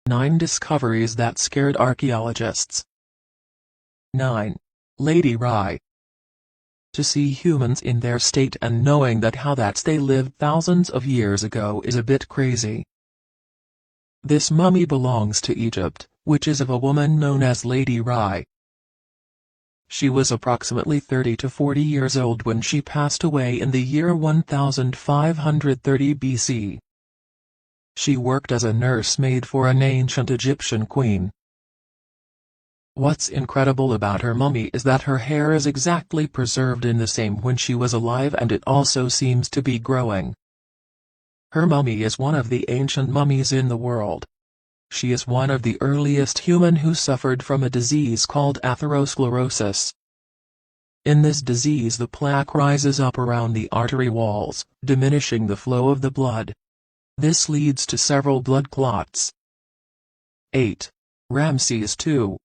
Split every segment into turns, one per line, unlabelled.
9 discoveries that scared archaeologists. 9. Lady Rye. To see humans in their state and knowing that how that they lived thousands of years ago is a bit crazy. This mummy belongs to Egypt, which is of a woman known as Lady Rye. She was approximately 30 to 40 years old when she passed away in the year 1530 BC. She worked as a nursemaid for an ancient Egyptian queen. What's incredible about her mummy is that her hair is exactly preserved in the same when she was alive, and it also seems to be growing. Her mummy is one of the ancient mummies in the world. She is one of the earliest human who suffered from a disease called atherosclerosis. In this disease the plaque rises up around the artery walls, diminishing the flow of the blood. This leads to several blood clots. 8. Ramses II.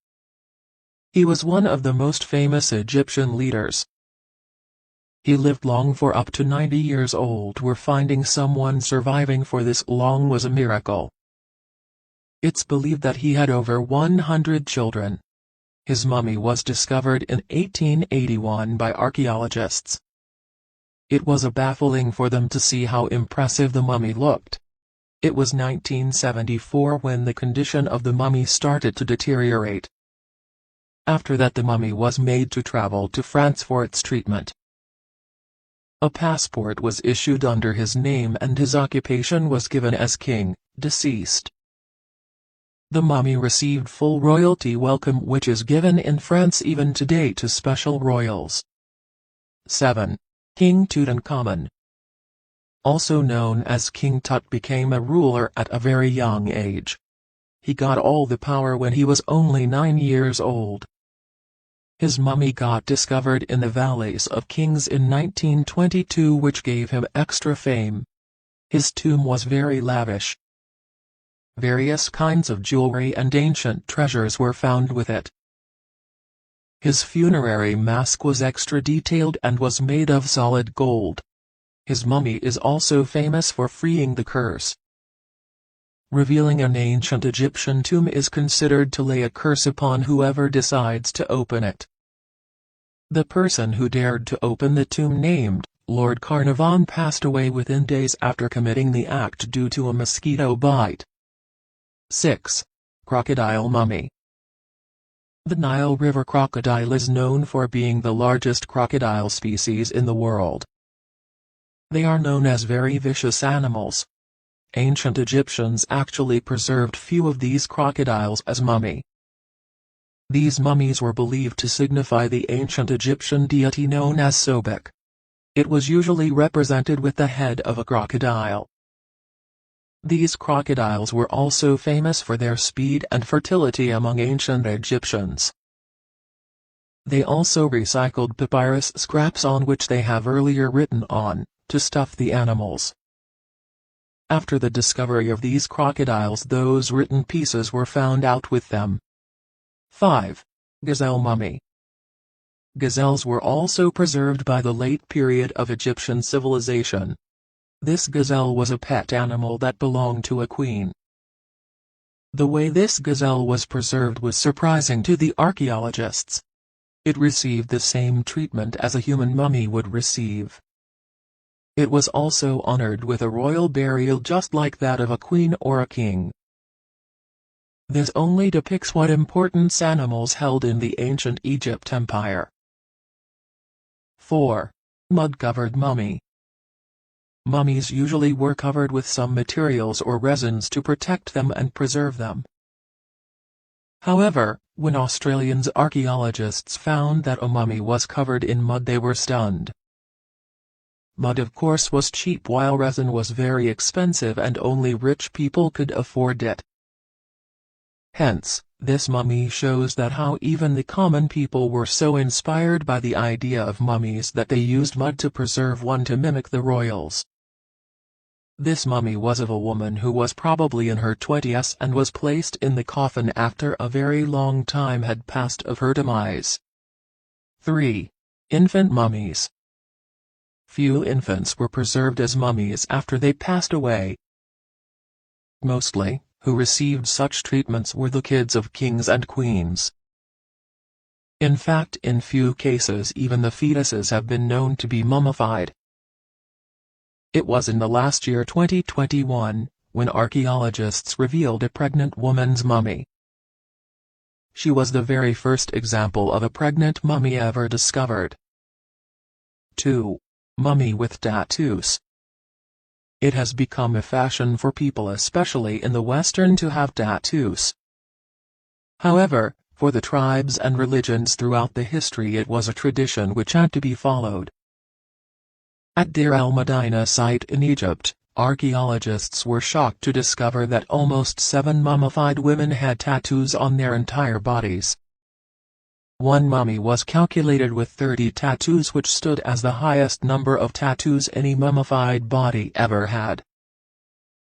He was one of the most famous Egyptian leaders. He lived long, for up to 90 years old. Finding someone surviving for this long was a miracle. It's believed that he had over 100 children. His mummy was discovered in 1881 by archaeologists. It was baffling for them to see how impressive the mummy looked. It was 1974 when the condition of the mummy started to deteriorate. After that the mummy was made to travel to France for its treatment. A passport was issued under his name and his occupation was given as king, deceased. The mummy received full royalty welcome, which is given in France even today to special royals. 7. King Tutankhamun. Also known as King Tut, became a ruler at a very young age. He got all the power when he was only 9 years old. His mummy got discovered in the Valleys of Kings in 1922, which gave him extra fame. His tomb was very lavish. Various kinds of jewelry and ancient treasures were found with it. His funerary mask was extra detailed and was made of solid gold. His mummy is also famous for freeing the curse. Revealing an ancient Egyptian tomb is considered to lay a curse upon whoever decides to open it. The person who dared to open the tomb, named Lord Carnarvon, passed away within days after committing the act due to a mosquito bite. 6. Crocodile mummy. The Nile River crocodile is known for being the largest crocodile species in the world. They are known as very vicious animals. Ancient Egyptians actually preserved few of these crocodiles as mummy. These mummies were believed to signify the ancient Egyptian deity known as Sobek. It was usually represented with the head of a crocodile. These crocodiles were also famous for their speed and fertility among ancient Egyptians. They also recycled papyrus scraps on which they have earlier written on, to stuff the animals. After the discovery of these crocodiles, those written pieces were found out with them. 5. Gazelle mummy. Gazelles were also preserved by the late period of Egyptian civilization. This gazelle was a pet animal that belonged to a queen. The way this gazelle was preserved was surprising to the archaeologists. It received the same treatment as a human mummy would receive. It was also honored with a royal burial just like that of a queen or a king. This only depicts what importance animals held in the ancient Egypt Empire. 4. Mud-covered mummy. Mummies usually were covered with some materials or resins to protect them and preserve them. However, when Australian archaeologists found that a mummy was covered in mud, they were stunned. Mud, of course, was cheap while resin was very expensive and only rich people could afford it. Hence, this mummy shows that how even the common people were so inspired by the idea of mummies that they used mud to preserve one to mimic the royals. This mummy was of a woman who was probably in her 20s and was placed in the coffin after a very long time had passed of her demise. 3. Infant mummies. Few infants were preserved as mummies after they passed away. Mostly, who received such treatments were the kids of kings and queens. In fact, in few cases even the fetuses have been known to be mummified. It was in the last year 2021, when archaeologists revealed a pregnant woman's mummy. She was the very first example of a pregnant mummy ever discovered. 2. Mummy with tattoos. It has become a fashion for people especially in the Western to have tattoos. However, for the tribes and religions throughout the history it was a tradition which had to be followed. At Deir el-Medina site in Egypt, archaeologists were shocked to discover that almost 7 mummified women had tattoos on their entire bodies. One mummy was calculated with 30 tattoos, which stood as the highest number of tattoos any mummified body ever had.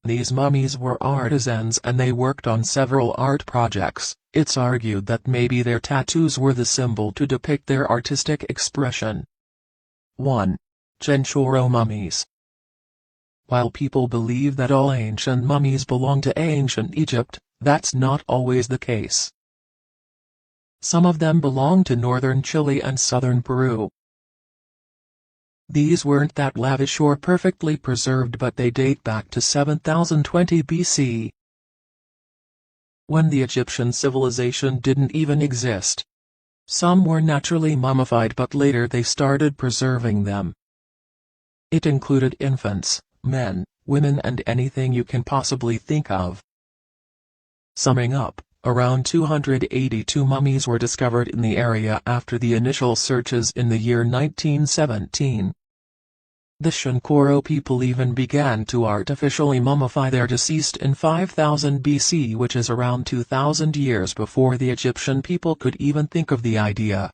These mummies were artisans and they worked on several art projects. It's argued that maybe their tattoos were the symbol to depict their artistic expression. 1. Chinchorro mummies. While people believe that all ancient mummies belong to ancient Egypt, that's not always the case. Some of them belong to northern Chile and southern Peru. These weren't that lavish or perfectly preserved, but they date back to 7020 BC. When the Egyptian civilization didn't even exist. Some were naturally mummified, but later they started preserving them. It included infants, men, women and anything you can possibly think of. Summing up, around 282 mummies were discovered in the area after the initial searches in the year 1917. The Chinchorro people even began to artificially mummify their deceased in 5000 BC, which is around 2000 years before the Egyptian people could even think of the idea.